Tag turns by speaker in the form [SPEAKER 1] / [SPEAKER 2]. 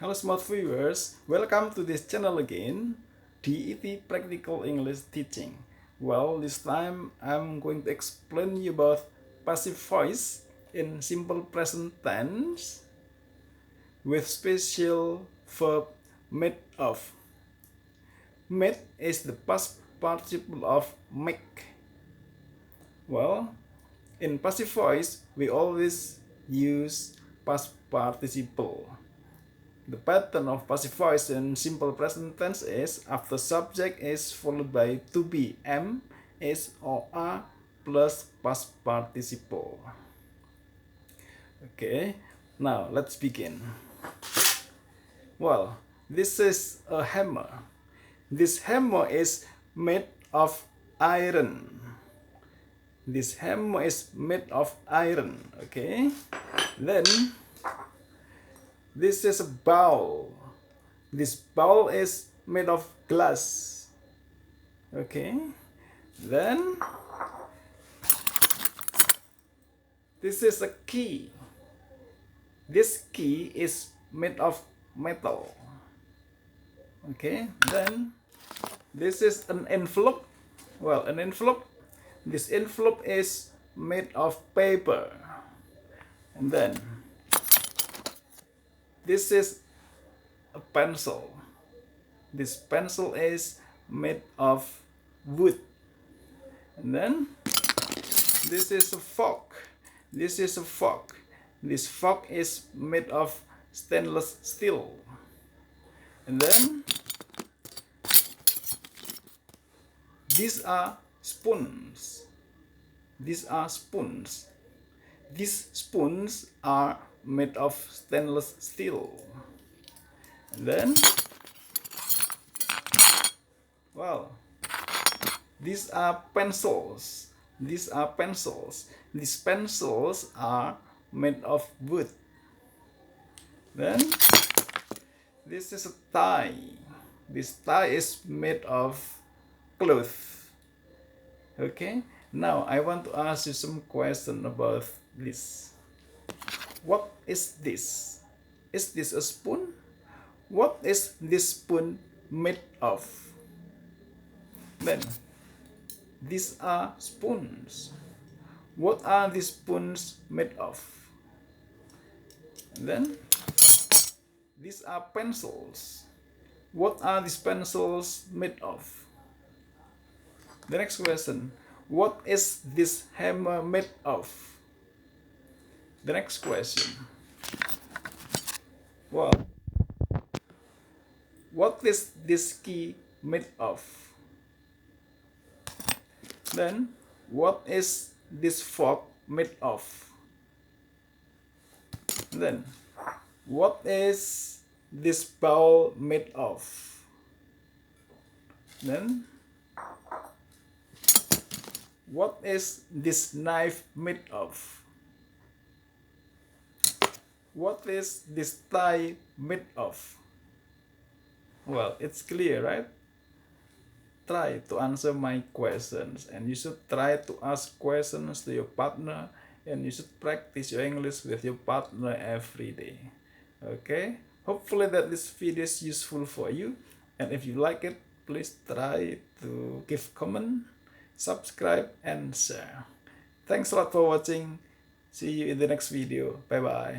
[SPEAKER 1] Hello smart viewers, welcome to this channel again, DET Practical English Teaching. Well, this time I'm going to explain you about passive voice in simple present tense with special verb made of. Made is the past participle of make. Well, in passive voice we always use past participle. The pattern of passive voice in simple present tense is after subject is followed by to be, am, is, or are plus past participle. Okay, now let's begin. Well, this is a hammer. This hammer is made of iron. This hammer is made of iron. Okay, then this is a bowl. This bowl is made of glass. Okay. Then this is a key. This key is made of metal. Okay. Then this is an envelope. Well, an envelope. This envelope is made of paper. And then this is a pencil. This pencil is made of wood. And then this is a fork. This is a fork. This fork is made of stainless steel. And then these are spoons. These are spoons. These spoons are made of stainless steel. And then, well, these are pencils. These are pencils. These pencils are made of wood. Then, this is a tie. This tie is made of cloth. Okay, now I want to ask you some question about this. What is this? Is this a spoon? What is this spoon made of? Then, these are spoons. What are these spoons made of? And then, these are pencils. What are these pencils made of? The next question, what is this hammer made of? The next question. Well, what is this key made of? Then, what is this fork made of? Then, what is this bowl made of? Then, what is this knife made of? What is this tie made of? Well, it's clear, right? Try to answer my questions, and you should try to ask questions to your partner, and you should practice your English with your partner every day. Okay? Hopefully that this video is useful for you, and if you like it, please try to give comment, subscribe, and share. Thanks a lot for watching. See you in the next video. Bye bye.